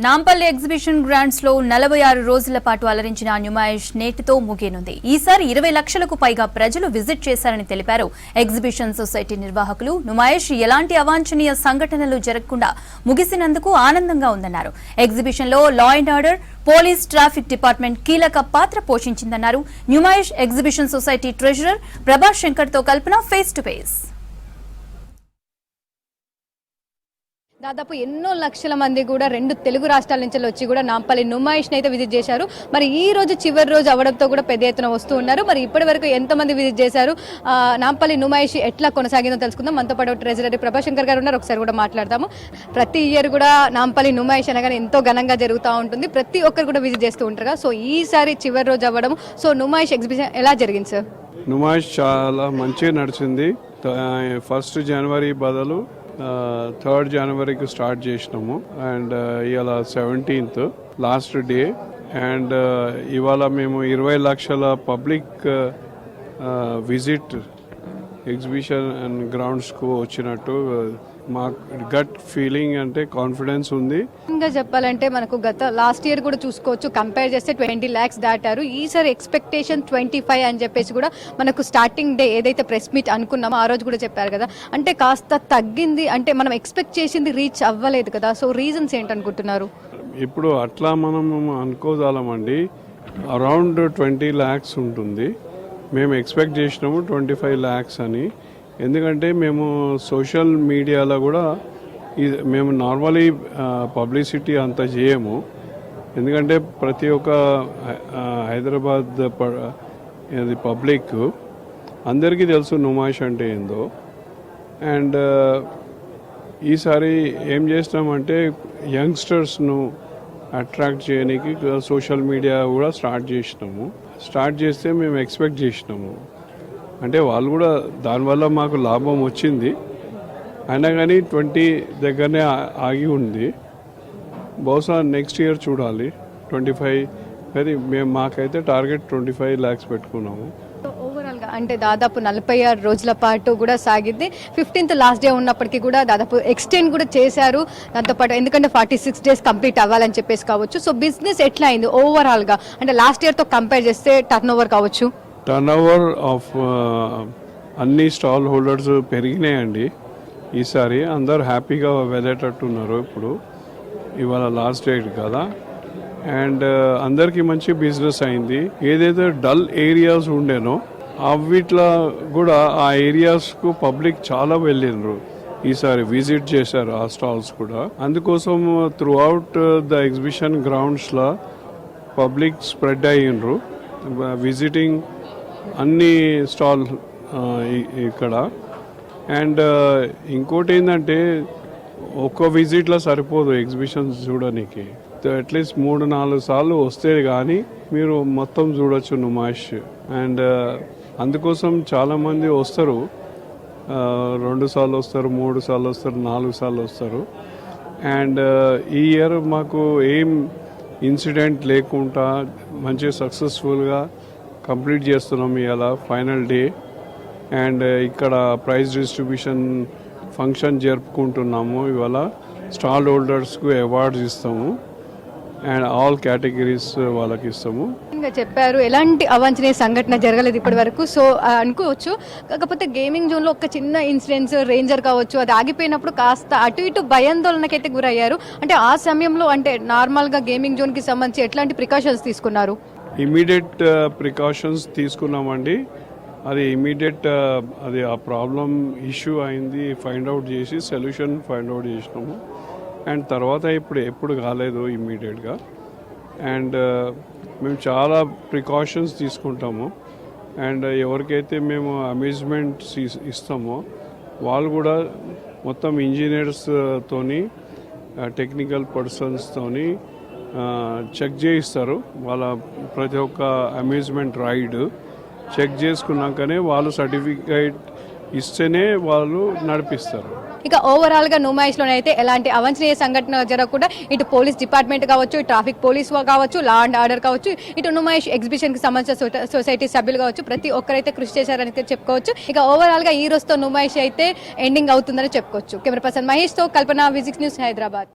Nampally exhibition grants లో 46 రోజుల పాటు అలరించిన న్యూమాయిష్ నేటితో ముగియనుంది. ఈసారి 20 లక్షలకు పైగా ప్రజలు విజిట్ చేశారని తెలిపారు ఎగ్జిబిషన్ సొసైటీ నిర్వాహకులు. న్యూమాయిష్ ఎలాంటి అవాంఛనీయ సంఘటనలు జరగకుండా ముగిసినందుకు ఆనందంగా ఉందన్నారు. ఎగ్జిబిషన్ లో law and order, police, traffic department కీలక పాత్ర పోషించిందన్నారు. Numaish exhibition society treasurer Prabhas Shankar తో కల్పన ఫేస్ టు ఫేస్. దాదాపు ఎన్నో లక్షల మంది కూడా 2 తెలుగు రాష్ట్రాల నుంచి వచ్చి కూడా నాంపల్లి న్యూమాయిష్ని అయితే విజిట్ చేశారు. మరి ఈ రోజు చివరి రోజు అవడంతో కూడా పెద్ద ఎత్తున వస్తూ ఉన్నారు. మరి ఇప్పటి వరకు ఎంతమంది విజిట్ చేశారు, నాంపల్లి న్యూమాయిష్ ఎట్లా కొనసాగిందో తెలుసుకుందాం. మనతో పాటు ట్రెజరీ ప్రభాస్ శంకర్ గారు ఉన్నారు, ఒకసారి కూడా మాట్లాడతాము. ప్రతి ఇయర్ కూడా నాంపల్లి న్యూమాయిష్ అనగానే ఎంతో ఘనంగా జరుగుతూ ఉంటుంది, ప్రతి ఒక్కరు కూడా విజిట్ చేస్తూ ఉంటారు కదా. సో ఈసారి చివరి రోజు అవ్వడం, సో న్యూమాయిష్ ఎగ్జిబిషన్ ఎలా జరిగింది సార్? న్యూమాయిష్ చాలా మంచిగా నడిచింది. 1 జనవరి బదులు 3 జనవరికి స్టార్ట్ చేసినాము అండ్ ఇవాళ 17th లాస్ట్ డే అండ్ ఇవాళ మేము 20 లక్షల పబ్లిక్ విజిట్ ఎగ్జిబిషన్ అండ్ గ్రౌండ్స్కు వచ్చినట్టు మాకు గట్ ఫీలింగ్ అంటే కాన్ఫిడెన్స్ ఉంది. ఇంకా చెప్పాలంటే మనకు లాస్ట్ ఇయర్ కూడా చూసుకోవచ్చు, కంపేర్ చేస్తే 20 lakhs దాటారు. ఈసారి ఎక్స్పెక్టేషన్ 25 అని చెప్పేసి కూడా మనకు స్టార్టింగ్ డే ఏదైతే ప్రెస్ మీట్ అనుకున్నామో ఆ రోజు కూడా చెప్పారు కదా, అంటే కాస్త తగ్గింది, అంటే మనం ఎక్స్పెక్ట్ చేసింది రీచ్ అవ్వలేదు కదా. సో రీజన్స్ ఏంటనుకుంటున్నారు? ఇప్పుడు అట్లా మనం అనుకోదామండి, అరౌండ్ 20 lakhs ఉంటుంది. మేము ఎక్స్పెక్ట్ చేసినాము 25 lakhs అని. ఎందుకంటే మేము సోషల్ మీడియాలో కూడా మేము నార్మలీ పబ్లిసిటీ అంత చేయము. ఎందుకంటే ప్రతి ఒక్క హైదరాబాద్ పబ్లిక్ అందరికీ తెలుసు న్యూమాయిష్ అంటే ఏందో. అండ్ ఈసారి ఏం చేసినామంటే యంగ్స్టర్స్ను అట్రాక్ట్ చేయడానికి సోషల్ మీడియా కూడా స్టార్ట్ చేసినాము. స్టార్ట్ చేస్తే మేము ఎక్స్పెక్ట్ చేసినాము, అంటే వాళ్ళు కూడా దానివల్ల మాకు లాభం వచ్చింది. అయినా కానీ 20 దగ్గరనే ఆగి ఉంది. బహుశా నెక్స్ట్ ఇయర్ చూడాలి 25. అది మేము మాకైతే టార్గెట్ 25 lakhs పెట్టుకున్నాము. ఓవరాల్గా అంటే దాదాపు 46 రోజుల పాటు కూడా సాగింది. 15th లాస్ట్ డే ఉన్నప్పటికీ కూడా దాదాపు ఎక్స్టెండ్ కూడా చేశారు దాంతోపాటు, ఎందుకంటే 46 days కంప్లీట్ అవ్వాలని చెప్పేసి కావచ్చు. సో బిజినెస్ ఎట్లా అయింది ఓవరాల్గా, అంటే లాస్ట్ ఇయర్తో కంపేర్ చేస్తే టర్న్ ఓవర్ కావచ్చు? టర్న్ ఓవర్ ఆఫ్ అన్ని స్టాల్ హోల్డర్స్ పెరిగినాయండి. ఈసారి అందరు హ్యాపీగా వెళ్ళేటట్టున్నారు. ఇప్పుడు ఇవాళ లాస్ట్ డేట్ కదా, అండ్ అందరికీ మంచి బిజినెస్ అయింది. ఏదైతే డల్ ఏరియాస్ ఉండేనో అవిట్లో కూడా ఆ ఏరియాస్కు పబ్లిక్ చాలా వెళ్ళిండ్రు. ఈసారి విజిట్ చేశారు ఆ స్టాల్స్ కూడా. అందుకోసం త్రూ అవుట్ ద ఎగ్జిబిషన్ గ్రౌండ్స్లో పబ్లిక్ స్ప్రెడ్ అయ్యిండ్రు విజిటింగ్ అన్ని స్టాల్ ఇక్కడ. అండ్ ఇంకోటి ఏంటంటే ఒక్క విజిట్లో సరిపోదు ఎగ్జిబిషన్స్ చూడడానికి. అట్లీస్ట్ 3-4 సార్లు వస్తే కానీ మీరు మొత్తం చూడొచ్చు న్యూమాయిష్. అండ్ అందుకోసం చాలామంది వస్తారు, 2 సార్లు వస్తారు, 3 సార్లు వస్తారు, 4 సార్లు వస్తారు. అండ్ ఈ ఇయర్ మాకు ఏం ఇన్సిడెంట్ లేకుండా మంచి సక్సెస్ఫుల్గా కంప్లీట్ చేస్తున్నాం ఇవాళ ఫైనల్ డే. అండ్ ఇక్కడ ప్రైజ్ డిస్ట్రిబ్యూషన్ ఫంక్షన్ జరుపుకుంటున్నాము. ఇవాళ స్టాల్ హోల్డర్స్కు అవార్డ్స్ ఇస్తాము అండ్ ఆల్ కేటగిరీస్ వాళ్ళకి ఇస్తాము. ఇంకా చెప్పారు ఎలాంటి అవాంఛనీయ సంఘటన జరగలేదు ఇప్పటి వరకు, సో అనుకోవచ్చు. కాకపోతే గేమింగ్ జోన్లో ఒక చిన్న ఇన్సిడెంట్స్, రేంజర్ కావచ్చు, అది ఆగిపోయినప్పుడు కాస్త అటు ఇటు భయాందోళనకైతే గురయ్యారు. అంటే ఆ సమయంలో అంటే నార్మల్గా గేమింగ్ జోన్కి సంబంధించి ఎట్లాంటి ప్రికాషన్స్ తీసుకున్నారు? ఇమీడియట్ ప్రికాషన్స్ తీసుకున్నామండి. అది ఇమీడియట్ అది ఆ ప్రాబ్లం ఇష్యూ అయింది, ఫైండ్ అవుట్ చేసి సొల్యూషన్ ఫైండ్ అవుట్ చేసినాము. అండ్ తర్వాత ఎప్పుడు కాలేదు ఇమ్మీడియట్గా. అండ్ మేము చాలా ప్రికాషన్స్ తీసుకుంటాము. అండ్ ఎవరికైతే మేము అమ్యూజ్మెంట్స్ ఇస్తామో వాళ్ళు కూడా మొత్తం ఇంజనీర్స్తోని, టెక్నికల్ పర్సన్స్తోని చెక్ చేయిస్తారు. వాళ్ళ ప్రతి ఒక్క అమ్యూజ్మెంట్ రైడ్ చెక్ చేసుకున్నాకనే వాళ్ళు సర్టిఫికేట్ ఇస్తేనే వాళ్ళు నడిపిస్తారు. ఇక ఓవరాల్గా న్యూమాయిష్లోనైతే ఎలాంటి అవాంఛనీయ సంఘటన జరగకుండా ఇటు పోలీస్ డిపార్ట్మెంట్ కావచ్చు, ట్రాఫిక్ పోలీస్ కావచ్చు, లా అండ్ ఆర్డర్ కావచ్చు, ఇటు న్యూమాయిష్ ఎగ్జిబిషన్కి సంబంధించిన సొసైటీ సభ్యులు కావచ్చు, ప్రతి ఒక్కరైతే కృషి చేశారని చెప్పుకోవచ్చు. ఇక ఓవరాల్గా ఈ రోజుతో న్యూమాయిష్ అయితే ఎండింగ్ అవుతుందని చెప్పుకోవచ్చు. కెమెరా పర్సన్ మహేష్తో కల్పన, విజిక్స్ న్యూస్, హైదరాబాద్.